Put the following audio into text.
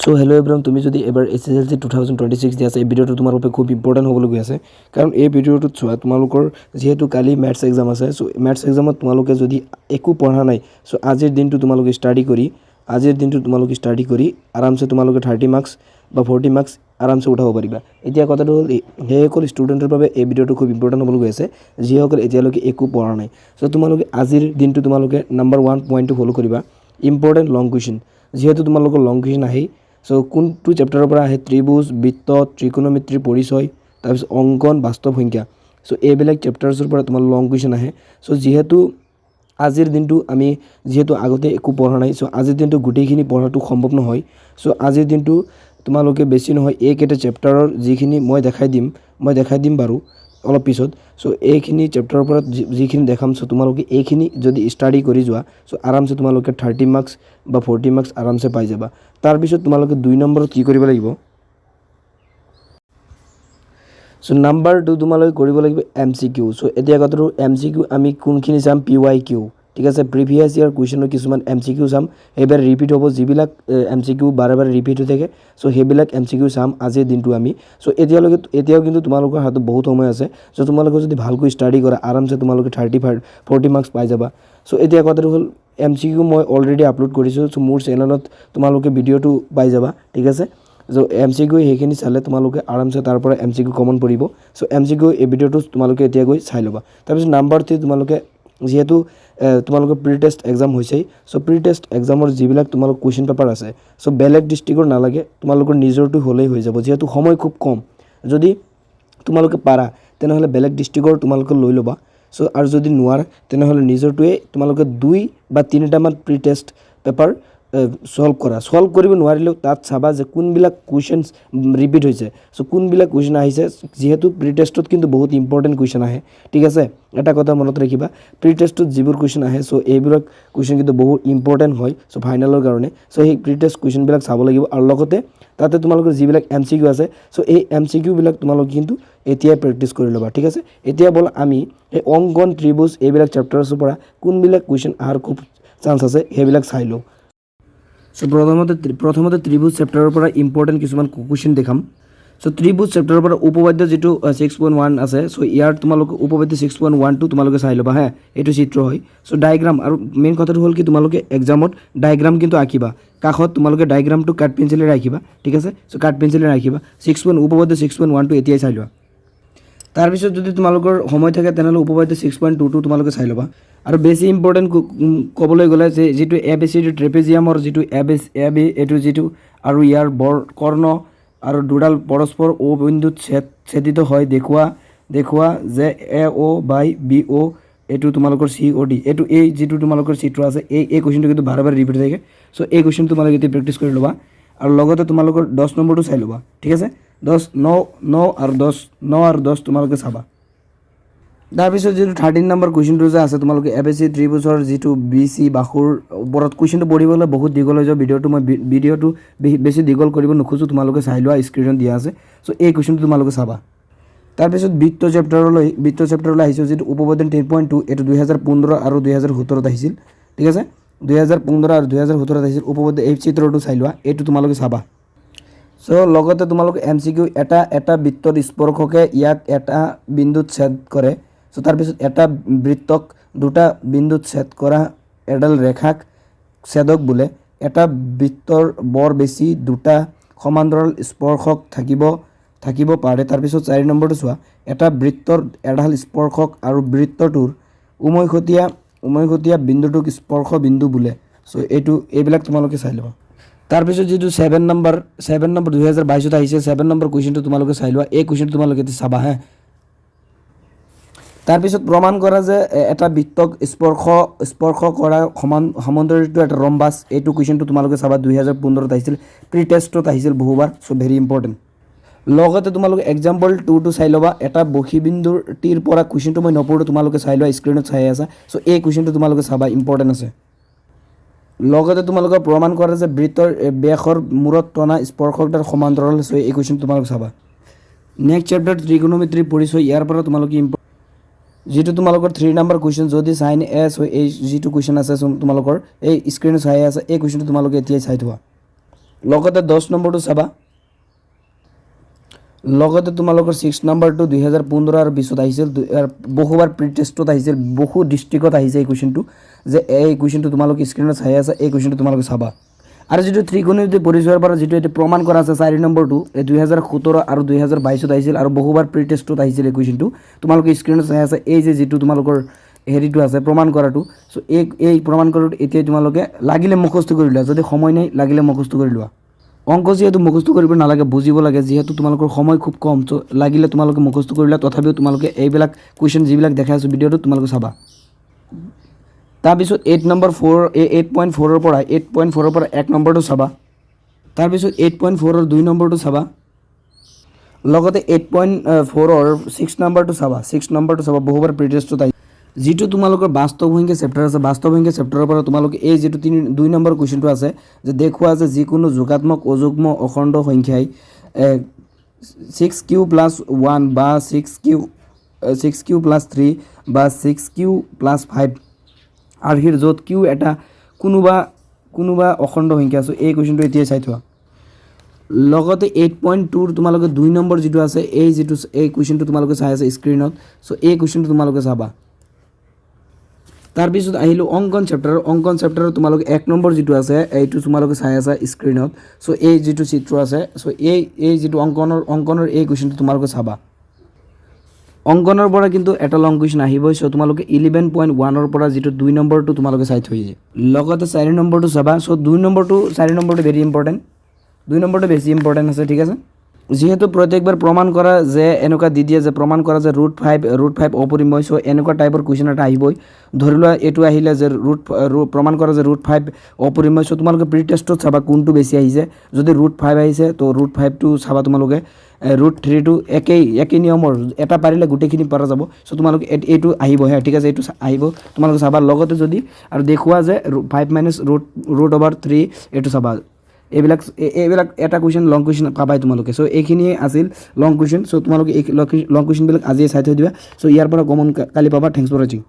So hello' everyone, তুমি যদি এবাৰ SSLC 2026 দি আছে, এই ভিডিঅ'টো তোমাৰ বাবে খুব ইম্পৰ্টেণ্ট হ'বলৈ গৈ আছে। কাৰণ এই ভিডিঅ'টোত চোৱা, তোমালোকৰ যিহেতু কালি মেথছ এক্সাম আছে, চ' মেথছ এক্সামত তোমালোকে যদি একো পঢ়া নাই, চ' আজিৰ দিনটো তোমালোকে ষ্টাডি কৰি আৰামছে তোমালোকে 30 মাৰ্কছ বা 40 মাৰ্কছ আৰামছে উঠাব পাৰিবা। এতিয়া কথাটো হ'ল, সেইসকল ষ্টুডেণ্টৰ বাবে এই ভিডিঅ'টো খুব ইম্পৰ্টেণ্ট হ'বলৈ গৈ আছে, যিসকল এতিয়ালৈকে একো পঢ়া নাই। চ' তোমালোকে আজিৰ দিনটো তোমালোকে নাম্বাৰ 1 পইণ্টটো ফ'ল' কৰিবা, ইম্পৰ্টেণ্ট লং কুৱেশ্যন। যিহেতু তোমালোকৰ লং কুৱেশ্যন আহেই, চ' কোনটো চেপ্টাৰৰ পৰা আহে, ত্ৰিভুজ, বৃত্ত, ত্ৰিকোণমিতিৰ পৰিচয়, তাৰপিছত অংকন, বাস্তৱ সংখ্যা। চ' এইবিলাক চেপ্টাৰ্ছৰ পৰা তোমাৰ লং কুৱেশ্যন আহে। চ' যিহেতু আজিৰ দিনটো আমি যিহেতু আগতে একো পঢ়া নাই, চ' আজিৰ দিনটো গোটেইখিনি পঢ়াটো সম্ভৱ নহয়। চ' আজিৰ দিনটো তোমালোকে বেছি নহয় এইকেইটা চেপ্টাৰৰ যিখিনি মই দেখাই দিম বাৰু অলপ পিছত। চ' এইখিনি চেপ্টাৰৰ পৰা যিখিনি দেখাম, চ' তোমালোকে এইখিনি যদি ষ্টাডি কৰি যোৱা, চ' আৰামছে তোমালোকে 30 মাৰ্কছ বা 40 মাৰ্কছ আৰামছে পাই যাবা। তাৰপিছত তোমালোকে 2 নম্বৰত কি কৰিব লাগিব, চ' নাম্বাৰ 2 তোমালোকে কৰিব লাগিব MCQ। চ' এতিয়া কথাটো MCQ আমি কোনখিনি চাম, PYQ, ঠিক আছে, প্ৰিভিয়াছ ইয়াৰ কুৱেশ্যনৰ কিছুমান MCQ চাম, সেইবাৰ ৰিপিট হ'ব, যিবিলাক MCQ বাৰে বাৰে ৰিপিট হৈ থাকে, চ' সেইবিলাক MCQ চাম আজিৰ দিনটো আমি। চ' এতিয়াও কিন্তু তোমালোকৰ হাতত বহুত সময় আছে। চ' তোমালোকে যদি ভালকৈ ষ্টাডি কৰা, আৰামছে তোমালোকে 40 মাৰ্কছ পাই যাবা। চ' এতিয়া কথাটো হ'ল, MCQ মই অলৰেডি আপলোড কৰিছোঁ, চ' মোৰ চেনেলত তোমালোকে ভিডিঅ'টো পাই যাবা, ঠিক আছে। চ' MCQ সেইখিনি চালে তোমালোকে আৰামছে তাৰ পৰা MCQ কমন পৰিব। চ' MCQ এই ভিডিঅ'টো তোমালোকে এতিয়া গৈ চাই ল'বা। তাৰপিছত নাম্বাৰ 3 তোমালোকে যিহেতু তোমালোকৰ প্ৰি টেষ্ট এক্সাম হৈছেই, চ' প্ৰি টেষ্ট এক্সামৰ যিবিলাক তোমালোকৰ কুৱেশ্যন পেপাৰ আছে, চ' বেলেগ ডিষ্ট্ৰিক্টৰ নালাগে, তোমালোকৰ নিজৰটো হ'লেই হৈ যাব, যিহেতু সময় খুব কম। যদি তোমালোকে পাৰা তেনেহ'লে বেলেগ ডিষ্ট্ৰিক্টৰ তোমালোকে লৈ ল'বা। চ' আৰু যদি নোৱাৰা তেনেহ'লে নিজৰটোৱে তোমালোকে 2 বা 3টামান প্ৰি টেষ্ট পেপাৰ ছল্ভ কৰিব নোৱাৰিলেও তাত চাবা যে কোনবিলাক কুৱেশ্যনছ ৰিপিট হৈছে, চ' কোনবিলাক কুৱেশ্যন আহিছে, যিহেতু প্ৰি টেষ্টত কিন্তু বহুত ইম্পৰ্টেণ্ট কুৱেশ্যন আহে, ঠিক আছে। এটা কথা মনত ৰাখিবা, প্ৰি টেষ্টত যিবোৰ কুৱেশ্যন আহে, চ' এইবিলাক কুৱেশ্যন কিন্তু বহুত ইম্পৰ্টেণ্ট হয়, চ' ফাইনেলৰ কাৰণে। চ' সেই প্ৰি টেষ্ট কুৱেশ্যনবিলাক চাব লাগিব, আৰু লগতে তাতে তোমালোকৰ যিবিলাক MCQ আছে, চ' এই MCQ বিলাক তোমালোকে কিন্তু এতিয়াই প্ৰেক্টিছ কৰি ল'বা, ঠিক আছে। এতিয়া ব'ল আমি এই অংকন, ত্ৰিভুজ এইবিলাক চেপ্টাৰ্ছৰ পৰা কোনবিলাক কুৱেশ্যন অহাৰ খুব চান্স আছে সেইবিলাক চাই লওঁ। চ' প্ৰথমতে ত্ৰিভুজ চেপ্টাৰৰ পৰা ইম্পৰ্টেণ্ট কিছুমান কুৱেশ্যন দেখাম। চ' ত্ৰিভুজ চেপ্টাৰৰ পৰা উপপাদ্য যিটো 6.1 আছে, চ' ইয়াৰ তোমালোকে উপপাদ্য 6.1টো তোমালোকে চাই ল'বা হা, এইটো চিত্ৰ হয়। চ' ডায়েগ্ৰাম, আৰু মেইন কথাটো হ'ল কি, তোমালোকে এক্সামত ডায়েগ্ৰাম কিন্তু আঁকিবা, কাষত তোমালোকে ডায়েগ্ৰামটো কাঠ পেঞ্চিলেৰে আঁকিবা, ঠিক আছে। চ' কাঠ পেঞ্চিলেৰে আঁকিবা, উপপাদ্য 6.1টো এতিয়াই চাই লোৱা। তাৰপিছত যদি তোমালোকৰ সময় থাকে তেনেহ'লে উপপাদ্য 6.2টো তোমালোকে চাই ল'বা। আৰু বেছি ইম্পৰ্টেণ্ট ক'বলৈ গ'লে যে যিটো ABCD ট্ৰেপেজিয়ামৰ যিটো AB এইটো যিটো, আৰু ইয়াৰ কৰ্ণ আৰু দুডাল পৰস্পৰ O বিন্দুত ছেদিত হয়, দেখুওৱা যে AO বাই BO এইটো তোমালোকৰ COD, এই যিটো তোমালোকৰ চিত্ৰ আছে, এই কুৱেশ্যনটো কিন্তু বাৰে বাৰে ৰিপিট হৈ থাকে। চ' এই কুৱেশ্যনটো তোমালোকে এতিয়া প্ৰেক্টিছ কৰি ল'বা, আৰু লগতে তোমালোকৰ 10 নম্বৰটো চাই ল'বা, ঠিক আছে। 9 আৰু 10 তোমালোকে চাবা। তাৰপিছত যিটো 13 নম্বৰ কুৱেশ্যনটো যে আছে, তোমালোকে ABC ত্ৰিভুজৰ যিটো BC বাহুৰ ওপৰত কুৱেশ্যনটো পঢ়িবলৈ বহুত দীঘল হৈ যায় ভিডিঅ'টো, মই ভিডিঅ'টো বেছি দীঘল কৰিব নোখোজোঁ, তোমালোকে চাই লোৱা, স্ক্ৰীণত দিয়া আছে। চ' এই কুৱেশ্যনটো তোমালোকে চাবা। তাৰপিছত বৃত্ত চেপ্টাৰলৈ আহিছোঁ, যিটো উপপাদ্য 10.2, এইটো 2015 আৰু 2017 আহিছিল, ঠিক আছে। 2015 আৰু 2017 আহিছিল উপপাদ্য, এই চিত্ৰটো চাই লোৱা, এইটো তোমালোকে চাবা। চ' লগতে তোমালোকে MCQ, এটা বৃত্তৰ স্পৰ্শকে ইয়াক এটা বিন্দুত ছেদ কৰে। চ' তাৰপিছত এটা বৃত্তক 2টা বিন্দুত ছেদ কৰা এডাল ৰেখাক ছেদক বোলে। এটা বৃত্তৰ বৰ বেছি 2টা সমান্তৰাল স্পৰ্শক থাকিব পাৰে। তাৰপিছত 4 নম্বৰটো চোৱা, এটা বৃত্তৰ এডাল স্পৰ্শক আৰু বৃত্তটোৰ উমৈহতীয়া বিন্দুটোক স্পৰ্শ বিন্দু বোলে। চ' এইবিলাক তোমালোকে চাই ল'বা। তাৰপিছত যিটো 7 নম্বৰ 2022ত আহিছে, 7 নম্বৰ কুৱেশ্যনটো তোমালোকে চাই লোৱা, এই কুৱেশ্যনটো তোমালোকে এতিয়া চাবা হা। তাৰপিছত প্ৰমাণ কৰা যে এটা বৃত্তক স্পৰ্শ কৰা সমান্তৰালটো এটা ৰম্বাছ, এইটো কুৱেশ্যনটো তোমালোকে চাবা, 2015ত আহিছিল, প্ৰি টেষ্টত আহিছিল বহুবাৰ। চ' ভেৰি ইম্পৰ্টেণ্ট। লগতে তোমালোকে এক্সাম্পল 2টো চাই ল'বা, এটা বহীবিন্দুৰ টিৰ পৰা, কুৱেশ্যনটো মই নপঢ়োঁ, তোমালোকে চাই লোৱা, স্ক্ৰীণত চাই আছা। চ' এই কুৱেশ্যনটো তোমালোকে চাবা, ইম্পৰ্টেণ্ট আছে। লগতে তোমালোকে প্ৰমাণ কৰে যে বৃত্তৰ ব্যাসৰ মূৰত টনা স্পৰ্শকদাৰ সমান্তৰাল, চ' এই কুৱেশ্যন তোমালোকে চাবা। নেক্সট চেপ্টাৰ ত্ৰিকোণমিতিৰ পৰিচয়, ইয়াৰ পৰা তোমালোকে যিটো তোমালোকৰ 3 নম্বৰ কুৱেশ্যন, যদি sin A, চ' এই যিটো কুৱেশ্যন আছে তোমালোকৰ এই স্ক্ৰীণত চাই আছে, এই কুৱেশ্যনটো তোমালোকে এতিয়াই চাই থোৱা। লগতে 10 নম্বৰটো চাবা লগতে তোমালোকৰ 6 নম্বৰটো 2015 আৰু 20ত আহিছিল বহুবাৰ প্ৰি টেষ্টত আহিছিল বহু ডিস্ট্ৰিক্টত আহিছে এই কুৱেশ্যনটো যে এই কুৱেশ্যনটো তোমালোকে স্ক্ৰীনত চাই আছে এই কুৱেশ্যনটো তোমালোকে চাবা আৰু যেটো ত্ৰিকোণমিতি পৰিচয়ৰ পৰা যেটো এটা প্ৰমাণ কৰা আছে 4 নম্বৰটো এই 2017 আৰু 2022ত আহিছিল আৰু বহুবাৰ প্ৰি টেষ্টত আহিছিল এই কুৱেশ্যনটো তোমালোকে স্ক্ৰীনত চাই আছে এই যে যেটো তোমালোকৰ হেৰিটো আছে প্ৰমাণ কৰাটো সো এই প্ৰমাণ কৰাটো এতিয়া তোমালোকে লাগিলে মুখস্থ কৰি লোৱা যদি সময় নাই লাগিলে মুখস্থ কৰি লোৱা অংক যেহেতু মুখস্থ কৰিব নালাগে বুজিব লাগে যেহেতু তোমালোকৰ সময় খুব কম তো লাগিলে তোমালোকে মুখস্থ কৰিলা তথাপিও তোমালোকে এইবিলাক কুৱেশ্যন যিবিলাক দেখাই আছো ভিডিঅ'টো তোমালোকে চাবা তাৰপিছত 8 নম্বৰ 4 8.4 ৰ পৰা 8.4 ৰ পৰা 1 নম্বৰটো চাবা তাৰপিছত 8.4 ৰ 2 নম্বৰটো চাবা লগতে 8.4 ৰ 6 নম্বৰটো চাবা 6 নম্বৰটো চাবা বহুবাৰ প্ৰি টেষ্টত যেটো তোমালোকৰ বাস্তৱ সংখ্যা চেপ্টাৰ আছে বাস্তৱ সংখ্যা চেপ্টাৰৰ পৰা তোমালোকে এই যেটো 2 নম্বৰ কুৱেশ্যনটো আছে যে দেখুৱা আছে যিকোনো যোগাত্মক অযুগ্ম অখণ্ড সংখ্যাই 6q + 1 বা 6q + 3 বা 6q + 5 আৰ্হিৰ য'ত q এটা কোনোবা অখণ্ড সংখ্যা আছে এই কুৱেশ্যনটো এতিয়া চাই থোৱা লগতে 8.2 তোমালোকে 2 নম্বৰ যেটো আছে এই কুৱেশ্যনটো তোমালোকে চাই আছে স্ক্ৰীনত সো এই কুৱেশ্যনটো তোমালোকে চাবা তাৰপিছত আহিলো অংকন চেপ্টাৰৰ তোমালোকে 1 নম্বৰ যেটো আছে এইটো তোমালোকে চাই আছে স্ক্ৰীনত সো এই যেটো চিত্ৰ আছে সো এই যেটো অংকনৰ এই কুৱেশ্যনটো তোমালোকে চাবা অংকনৰ পৰা কিন্তু এটা লং কুৱেশ্যন আহিবই সো তোমালোকে 11.1 ৰ পৰা যেটো 2 নম্বৰটো তোমালোকে চাই থৈছে লগতে 4 নম্বৰটো চাবা সো 4 নম্বৰটো ভেৰি ইম্পৰ্টেন্ট 2 নম্বৰটো বেছি ইম্পৰ্টেন্ট আছে ঠিক আছে যেহেতু প্ৰত্যেকবাৰ প্ৰমাণ কৰা যে এনেকুৱা দি দিয়ে যে প্ৰমাণ কৰা যে √5 অপৰিমেয় সো এনেকুৱা টাইপৰ কুৱেশ্যন এটা আহিবই ধৰি লোৱা এটো আহিলে যে প্ৰমাণ কৰা যে √5 অপৰিমেয় সো তোমালোকে প্ৰি টেষ্টত চাবা কোনটো বেছি আহিছে যদি √5 আহিছে তো √5 টো চাবা তোমালোকে √3 টো একেই নিয়মৰ এটা পাৰিলে গুটেখিনি পৰা যাব সো তোমালোকে এটো আহিব হে ঠিক আছে এটো আহিব তোমালোকে চাবা লগতে যদি আৰু দেখুৱা যে 5 - √3 এটো চাবা এইবিলাক এটা কুৱেশ্যন লং কুৱেশ্যন পাবাই তোমালোকে সো এইখিনি আছিল লং কুৱেশ্যন সো তোমালোকে এই লং কুৱেশ্যনবিলাক আজি চাই থৈ দিবা সো ইয়াৰ পৰা কমন কালি পাবা থ্যাঙ্কস ফৰ ওয়াচিং